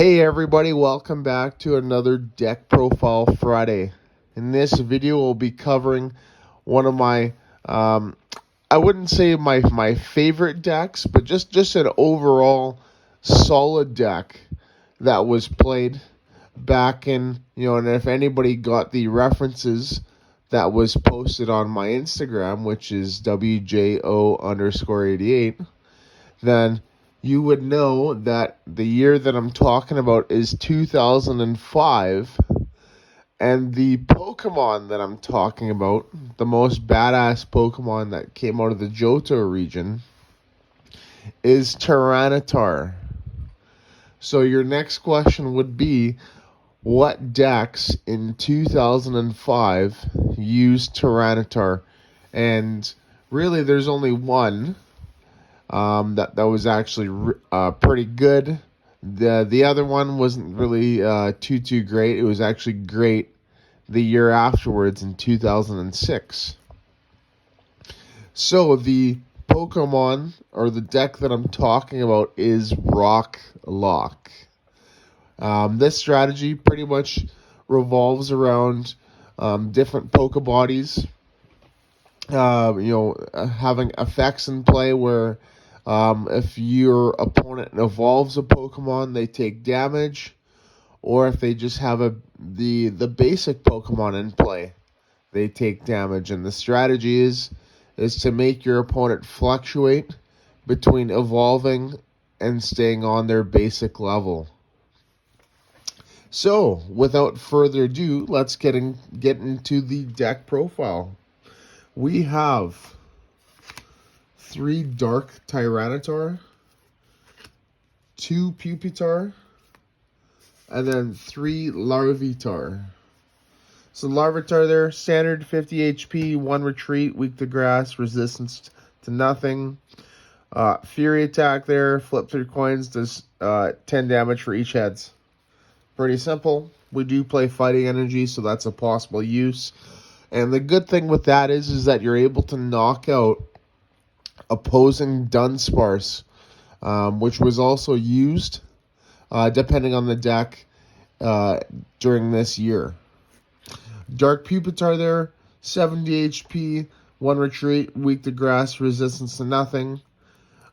Hey everybody, welcome back to another Deck Profile Friday. In this video, we'll be covering one of my, I wouldn't say my favorite decks, but just an overall solid deck that was played back in, and if anybody got the references that was posted on my Instagram, which is WJO_88, then you would know that the year that I'm talking about is 2005, and the Pokemon that I'm talking about, the most badass Pokemon that came out of the Johto region, is Tyranitar. So your next question would be, what decks in 2005 used Tyranitar? And really, there's only one that was actually pretty good. The other one wasn't really too great. It was actually great the year afterwards in 2006. So the Pokemon, or the deck that I'm talking about, is Rock Lock. This strategy pretty much revolves around different Pokebodies, having effects in play where if your opponent evolves a Pokemon, they take damage, or if they just have the basic Pokemon in play, they take damage. And the strategy is to make your opponent fluctuate between evolving and staying on their basic level. So, without further ado, let's get into the deck profile. We have 3 Dark Tyranitar, 2 Pupitar, and then 3 Larvitar. So Larvitar there, standard 50 HP, 1 retreat, weak to grass, resistance to nothing. Fury attack there, flip 3 coins, does 10 damage for each heads. Pretty simple. We do play fighting energy, so that's a possible use. And the good thing with that is that you're able to knock out opposing Dunsparce, which was also used, depending on the deck, during this year. Dark Pupitar there, 70 HP, 1 retreat, weak to grass, resistance to nothing.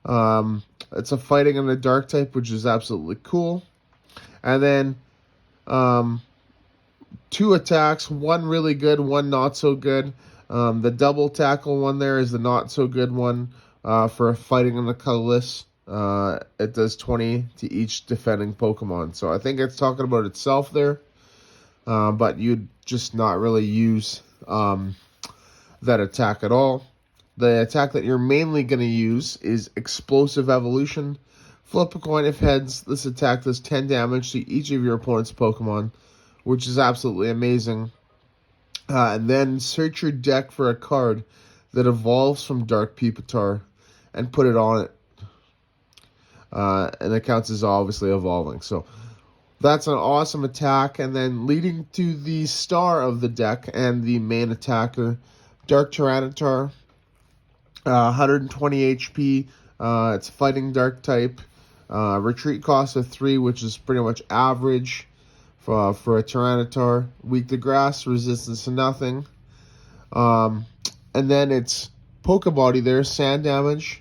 It's a fighting in the dark type, which is absolutely cool. And then 2 attacks, 1 really good, 1 not so good. The double tackle one there is the not so good one for fighting in the colorless. It does 20 to each defending Pokemon. So I think it's talking about itself there. But you'd just not really use that attack at all. The attack that you're mainly going to use is Explosive Evolution. Flip a coin if heads. This attack does 10 damage to each of your opponent's Pokemon, which is absolutely amazing. And then search your deck for a card that evolves from Dark Pupitar and put it on it. And it counts as obviously evolving. So that's an awesome attack. And then leading to the star of the deck and the main attacker, Dark Tyranitar, 120 HP. It's fighting dark type. Retreat cost of 3, which is pretty much average for a Tyranitar. Weak to grass, resistance to nothing. And then it's Pokebody there, sand damage.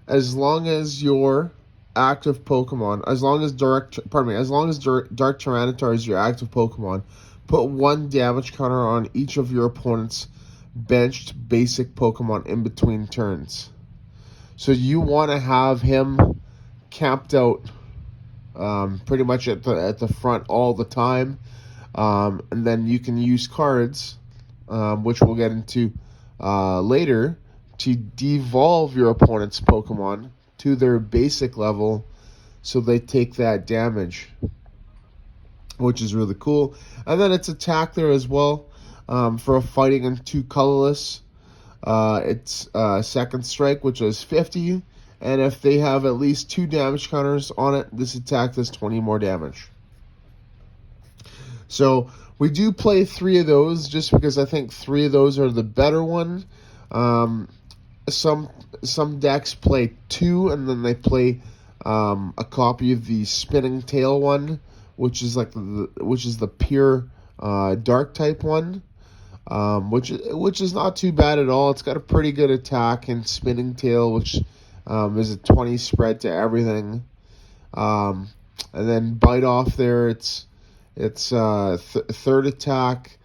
As long as your active Pokemon, as long as Dark Tyranitar is your active Pokemon, put 1 damage counter on each of your opponent's benched basic Pokemon in between turns. So you want to have him camped out pretty much at the front all the time, and then you can use cards, which we'll get into later, to devolve your opponent's Pokemon to their basic level so they take that damage, which is really cool. And then it's attack there as well, for a fighting in 2 colorless. It's second strike, which is 50, and if they have at least 2 damage counters on it, this attack does 20 more damage. So we do play 3 of those just because I think 3 of those are the better one. Some decks play 2 and then they play a copy of the Spinning Tail one, which is like the pure dark type one, which is not too bad at all. It's got a pretty good attack and Spinning Tail, which is a 20 spread to everything. And then Bite Off there, it's third attack.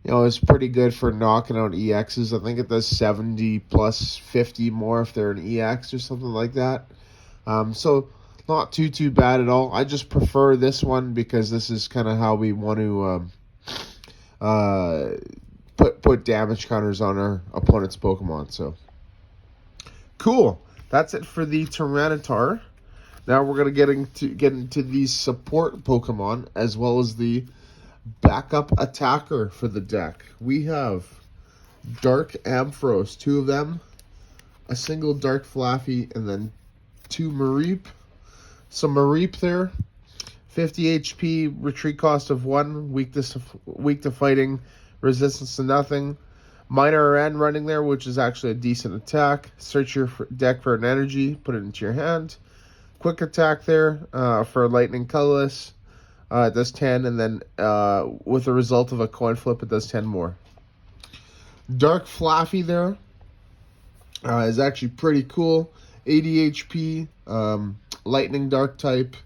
You know, it's pretty good for knocking out EXs. I think it does 70 plus 50 more if they're an EX or something like that. So not too bad at all. I just prefer this one because this is kind of how we want to put damage counters on our opponent's Pokemon. So cool. That's it for the Tyranitar. Now we're gonna get into these support Pokemon as well as the backup attacker for the deck. We have Dark Ampharos, 2 of them, a single Dark Flaffy, and then 2 Mareep. So Mareep there, 50 HP, retreat cost of 1, weak to fighting, resistance to nothing. Minor N running there, which is actually a decent attack. Search your deck for an energy, put it into your hand. Quick attack there for Lightning Colorless. It does 10, and then with the result of a coin flip, it does 10 more. Dark Flaffy there is actually pretty cool. 80 HP, Lightning Dark type,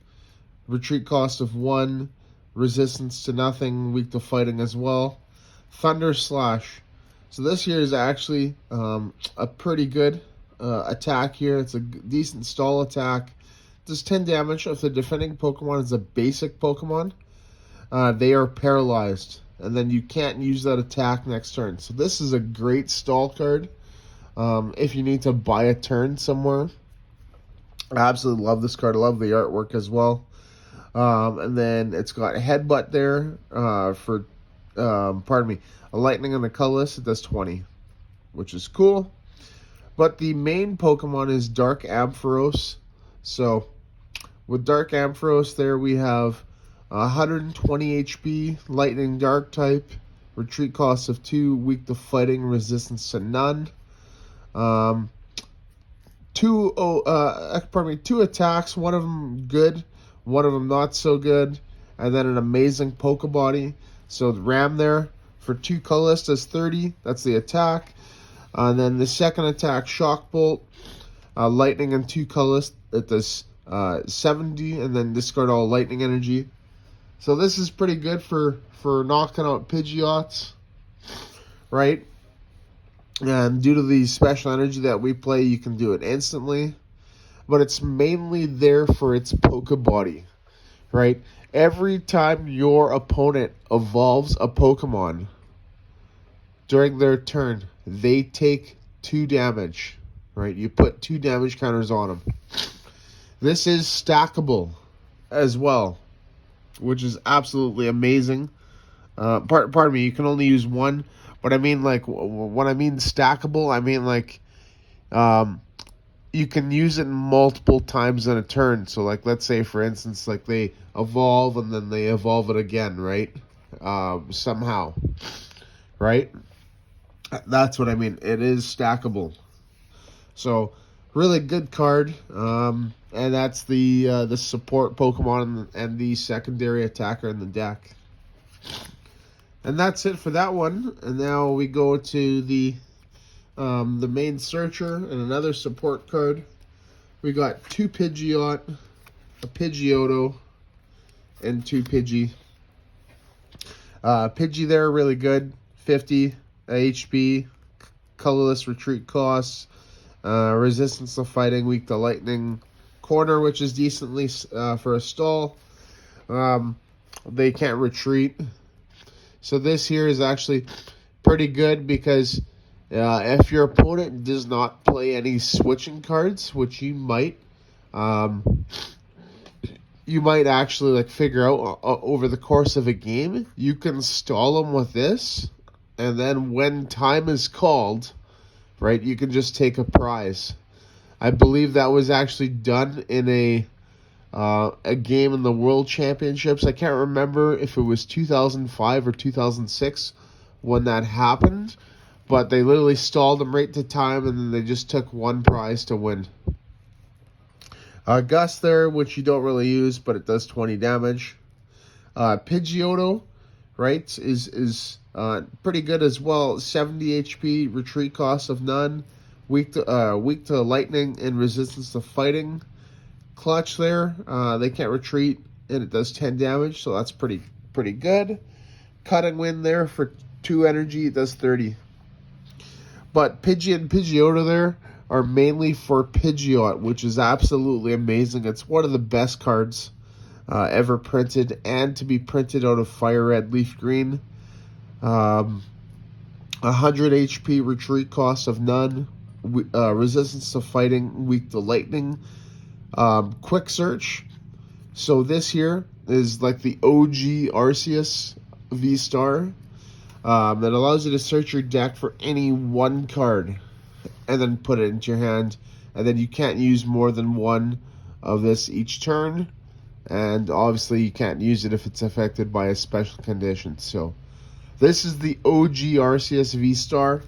retreat cost of 1, resistance to nothing, weak to fighting as well. Thunder Slash. So this here is actually a pretty good attack here. It's a decent stall attack. Does 10 damage. If the defending Pokemon is a basic Pokemon, they are paralyzed. And then you can't use that attack next turn. So this is a great stall card if you need to buy a turn somewhere. I absolutely love this card. I love the artwork as well. And then it's got a Headbutt there for, a Lightning and a Colorless. It does 20, which is cool. But the main Pokemon is Dark Ampharos. So with Dark Ampharos there, we have 120 HP, Lightning Dark type, retreat cost of 2, weak to fighting, resistance to none. 2 attacks, one of them good, one of them not so good, and then an amazing Pokebody. So the Ram there for 2 colorless does 30, that's the attack. And then the second attack, Shock Bolt, Lightning and 2 colorless, it does 70, and then discard all Lightning Energy. So this is pretty good for knocking out Pidgeots, right? And due to the special energy that we play, you can do it instantly. But it's mainly there for its Pokebody, right? Every time your opponent evolves a Pokemon during their turn, they take 2 damage, right? You put 2 damage counters on them. This is stackable as well, which is absolutely amazing. Pardon me, you can only use 1, but I mean, like, when I mean stackable, I mean, like, you can use it multiple times in a turn. So, like, let's say, for instance, like, they evolve and then they evolve it again, right? Somehow, right? That's what I mean. It is stackable. So, really good card. And that's the support Pokemon and the secondary attacker in the deck. And that's it for that one. And now we go to the main searcher and another support card. We got 2 Pidgeot, a Pidgeotto, and 2 Pidgey. Pidgey there, really good. 50 HP, colorless retreat costs, resistance to fighting, weak to lightning, corner, which is decently for a stall. They can't retreat. So this here is actually pretty good because if your opponent does not play any switching cards, which you might actually like figure out over the course of a game, you can stall them with this, and then when time is called, right, you can just take a prize. I believe that was actually done in a game in the World Championships. I can't remember if it was 2005 or 2006 when that happened, but they literally stalled them right to time, and then they just took 1 prize to win. Gust there, which you don't really use, but it does 20 damage. Pidgeot, right, is pretty good as well. 70 HP, retreat cost of none, weak to lightning and resistance to fighting. Clutch there, they can't retreat, and it does 10 damage, so that's pretty good. Cutting Wind there for 2 energy, it does 30. But Pidgey and Pidgeotto there are mainly for Pidgeot, which is absolutely amazing. It's one of the best cards ever printed, and to be printed out of Fire Red, Leaf Green. 100 HP, retreat cost of none, resistance to fighting, weak to lightning, quick search. So this here is like the OG Arceus V-Star. That allows you to search your deck for any one card and then put it into your hand. And then you can't use more than one of this each turn. And obviously you can't use it if it's affected by a special condition. So this is the OG Arceus V-Star.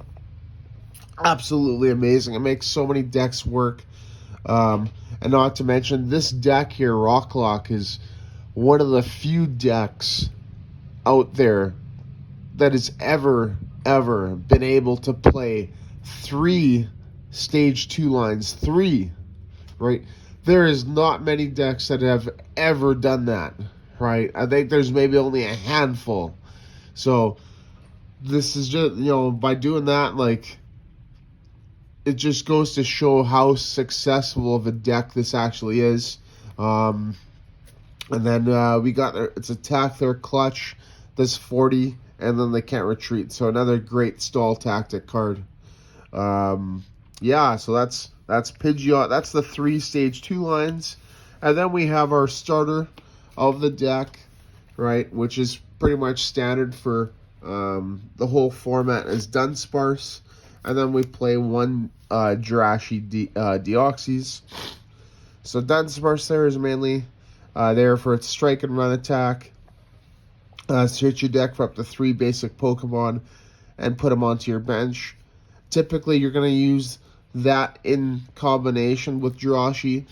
Absolutely amazing. It makes so many decks work. And not to mention, this deck here, Rocklock, is one of the few decks out there that has ever been able to play 3 stage 2 lines. 3, right? There is not many decks that have ever done that, right? I think there's maybe only a handful. So this is just, by doing that, like, it just goes to show how successful of a deck this actually is. And then we got its attack there, clutch, this 40, and then they can't retreat. So another great stall tactic card. Yeah, so that's Pidgeot. That's the 3 stage 2 lines. And then we have our starter of the deck, right, which is pretty much standard for the whole format is Dunsparce. And then we play 1 Jirachi Deoxys. So Dunsparce there is mainly there for its strike and run attack. Search your deck for up to 3 basic Pokemon and put them onto your bench. Typically, you're going to use that in combination with Jirachi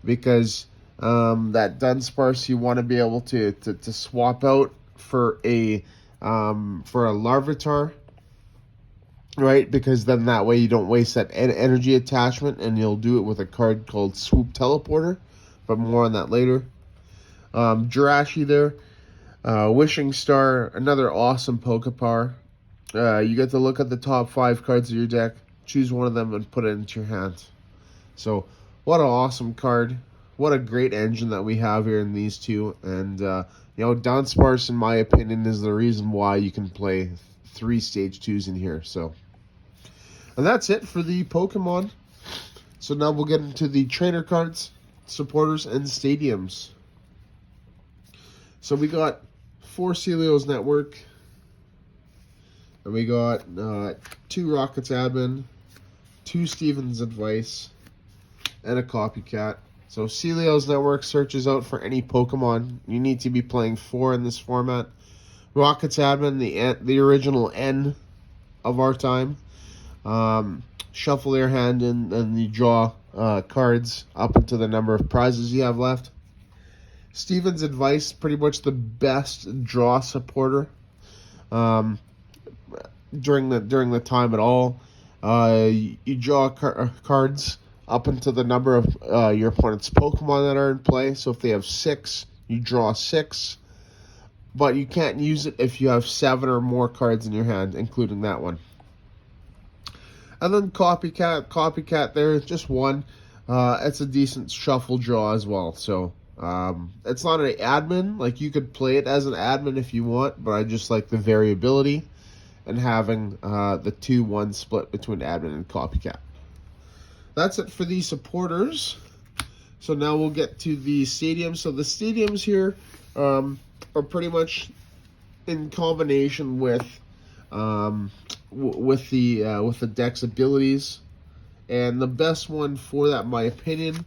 because that Dunsparce you want to be able to swap out for a Larvitar, right? Because then that way you don't waste that energy attachment, and you'll do it with a card called Swoop Teleporter, but more on that later. Jirachi there. Wishing Star, another awesome Pokepower. You get to look at the top 5 cards of your deck, choose one of them, and put it into your hand. So, what an awesome card. What a great engine that we have here in these two. And, Dunsparce, in my opinion, is the reason why you can play 3 stage 2s in here. So, and that's it for the Pokemon. So now we'll get into the trainer cards, supporters, and stadiums. So we got 4 Celios Network, and we got 2 Rockets Admin, 2 Stevens Advice, and a Copycat. So Celios Network searches out for any Pokemon. You need to be playing 4 in this format. Rockets Admin, the original N of our time. Shuffle your hand and you draw cards up into the number of prizes you have left. Stevens Advice, pretty much the best draw supporter during the time at all. You draw cards up into the number of your opponent's Pokemon that are in play. So if they have 6, you draw 6. But you can't use it if you have 7 or more cards in your hand, including that one. And then Copycat there, just 1. It's a decent shuffle draw as well. So it's not an admin. Like, you could play it as an admin if you want, but I just like the variability and having the 2-1 split between admin and Copycat. That's it for the supporters. So now we'll get to the stadiums. So the stadiums here are pretty much in combination with the deck's abilities, and the best one for that, in my opinion,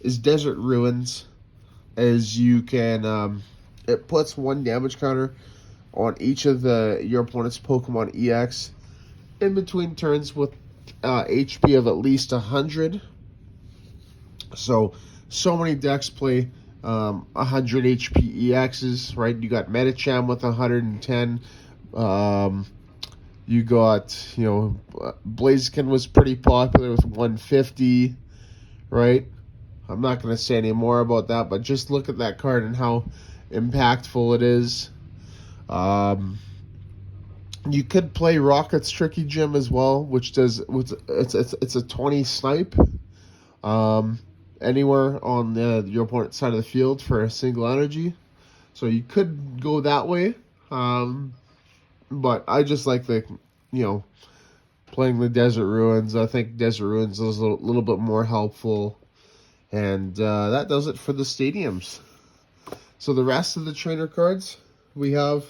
is Desert Ruins, as you can it puts 1 damage counter on each of your opponent's Pokemon EX in between turns with HP of at least 100. So So many decks play 100 HP EXs, right? You got Medicham with 110. You got, Blaziken was pretty popular with 150, right? I'm not going to say any more about that, but just look at that card and how impactful it is. You could play Rocket's Tricky Gym as well, which does it's a 20 snipe anywhere on your opponent's side of the field for a single energy. So you could go that way, but I just like playing the Desert Ruins. I think Desert Ruins is a little bit more helpful, and that does it for the stadiums. So the rest of the trainer cards, we have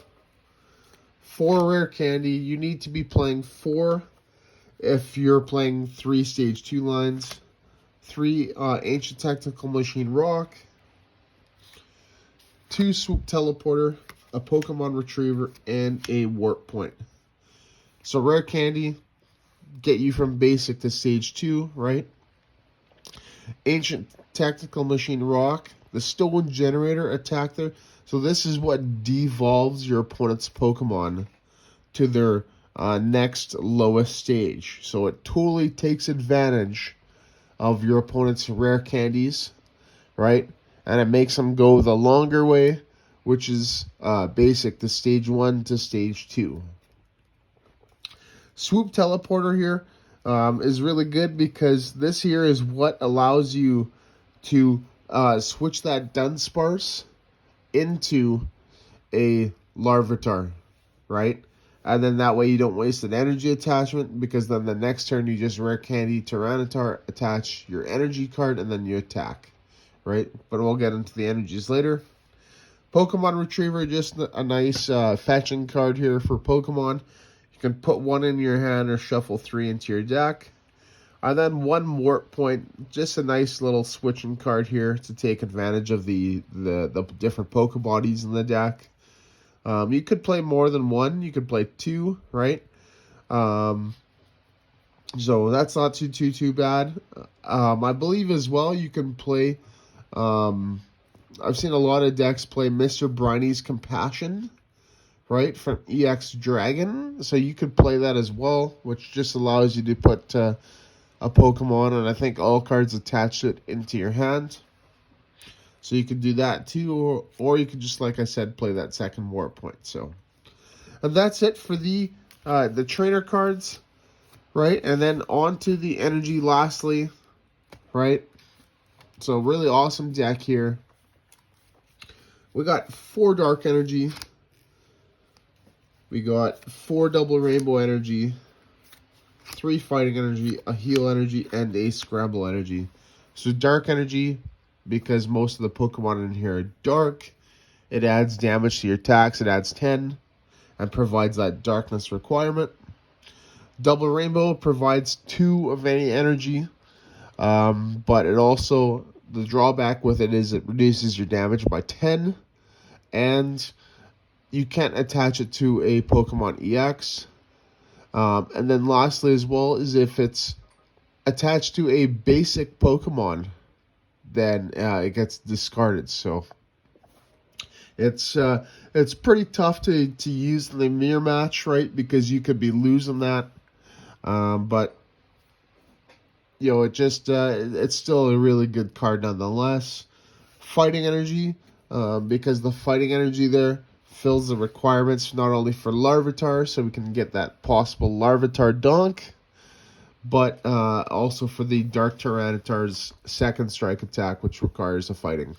4 rare candy. You need to be playing 4 if you're playing 3 stage 2 lines. 3 ancient technical machine rock. 2 swoop teleporter, a Pokemon retriever, and a warp point. So rare candy get you from basic to stage 2, right? Ancient technical machine rock, the stone generator attack there. So this is what devolves your opponent's Pokemon to their next lowest stage. So it totally takes advantage of your opponent's rare candies, right? And it makes them go the longer way, which is basic to stage 1 to stage 2. Swoop teleporter here is really good because this here is what allows you to switch that Dunsparce into a Larvitar, right? And then that way you don't waste an energy attachment, because then the next turn you just rare candy Tyranitar, attach your energy card, and then you attack, right? But we'll get into the energies later. Pokemon Retriever, just a nice fetching card here for Pokemon. You can put 1 in your hand or shuffle 3 into your deck. And then 1 Warp Point, just a nice little switching card here to take advantage of the different Pokebodies in the deck. You could play more than 1. You could play 2, right? So that's not too bad. I believe as well you can play... I've seen a lot of decks play Mr. Briny's Compassion, right, from EX Dragon. So you could play that as well, which just allows you to put a Pokemon, and I think all cards attach it into your hand. So you could do that too, or you could just, like I said, play that second Warp Point. So, and that's it for the trainer cards, right? And then on to the energy lastly, right? So really awesome deck here. We got 4 Dark Energy. We got 4 Double Rainbow Energy, 3 Fighting Energy, a Heal Energy, and a Scramble Energy. So Dark Energy, because most of the Pokemon in here are dark, it adds damage to your attacks. It adds 10 and provides that darkness requirement. Double Rainbow provides 2 of any energy, but it also, the drawback with it is it reduces your damage by 10, and you can't attach it to a Pokemon EX. And then lastly as well is if it's attached to a basic Pokemon, then it gets discarded. So it's pretty tough to use in the mirror match, right? Because you could be losing that. But it's still a really good card nonetheless. Fighting Energy, because the Fighting Energy there fills the requirements not only for Larvitar, so we can get that possible Larvitar Donk, but also for the Dark Tyranitar's second strike attack, which requires a fighting.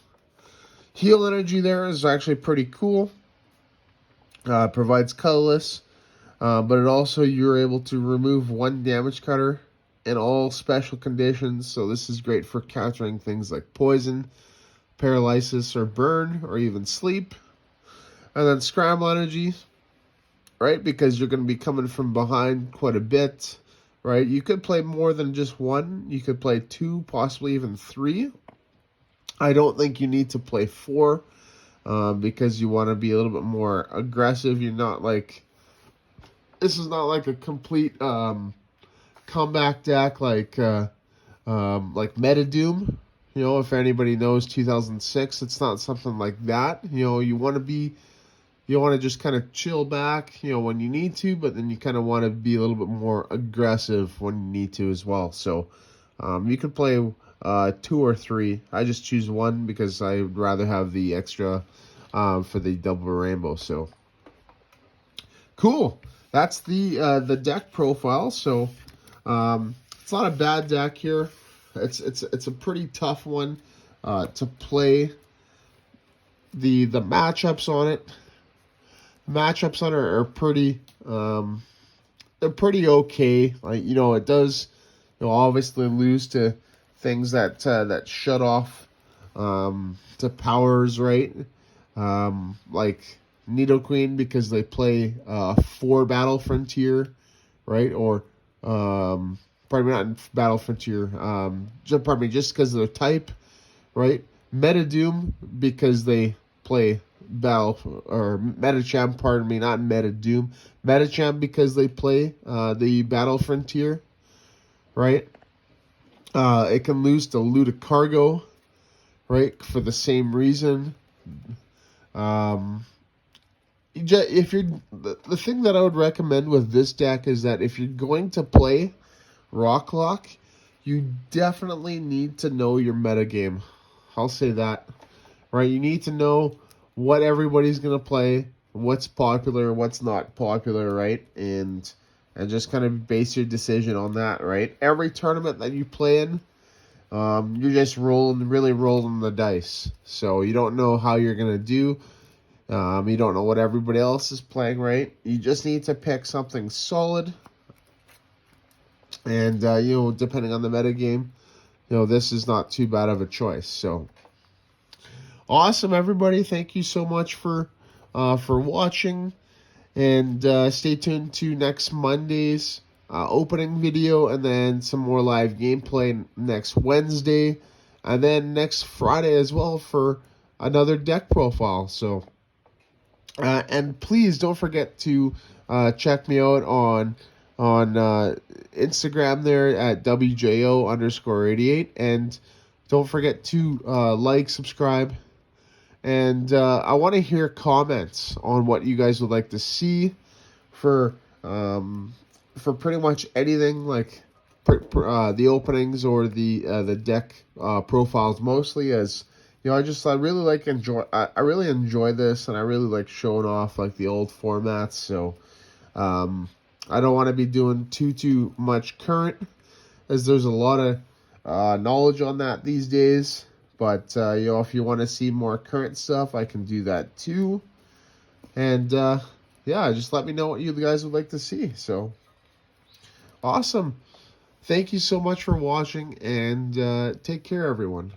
Heal Energy there is actually pretty cool. Provides colorless, but it also, you're able to remove 1 damage cutter in all special conditions, so this is great for countering things like poison, paralysis, or burn, or even sleep. And then Scramble Energy, right, because you're going to be coming from behind quite a bit, right? You could play more than just 1. You could play 2, possibly even 3. I don't think you need to play 4 because you want to be a little bit more aggressive. You're not like... This is not like a complete comeback deck like Meta Doom, You know, if anybody knows 2006, it's not something like that. You know, you want to just kind of chill back, you know, when you need to, but then you kind of want to be a little bit more aggressive when you need to as well. So you can play 2 or 3. I just choose 1 because I'd rather have the extra for the double rainbow. So cool. That's the deck profile. So it's not a bad deck here. It's a pretty tough one to play. The matchups on it. Matchups on it are pretty. They're pretty okay. Like, you know, it does, you know, obviously lose to things that that shut off to powers, right? Like Nidoqueen, because they play 4 Battle Frontier, right? Or pardon me, not Battle Frontier. Just because of their type, right? Metadoom, because they play Metacham, pardon me, not Metadoom. Metacham, because they play the Battle Frontier, right? It can lose to Ludicargo, right, for the same reason. If you're the thing that I would recommend with this deck is that if you're going to play Rocklock, you definitely need to know your metagame. I'll say that, right? You need to know what everybody's gonna play, what's popular, what's not popular, right? And just kind of base your decision on that, right? Every tournament that you play in, you're just really rolling the dice. So you don't know how you're gonna do. You don't know what everybody else is playing, right? You just need to pick something solid. And you know, depending on the metagame, you know, this is not too bad of a choice. So awesome, everybody! Thank you so much for watching, and stay tuned to next Monday's opening video, and then some more live gameplay next Wednesday, and then next Friday as well for another deck profile. So, and please don't forget to check me out on Instagram there at WJO_88, and don't forget to like, subscribe. And I want to hear comments on what you guys would like to see for pretty much anything, like the openings or the deck profiles, mostly, as you know. I really enjoy this, and I really like showing off like the old formats. So I don't want to be doing too much current, as there's a lot of knowledge on that these days. But, you know, if you want to see more current stuff, I can do that too. And, yeah, just let me know what you guys would like to see. So, awesome. Thank you so much for watching, and take care, everyone.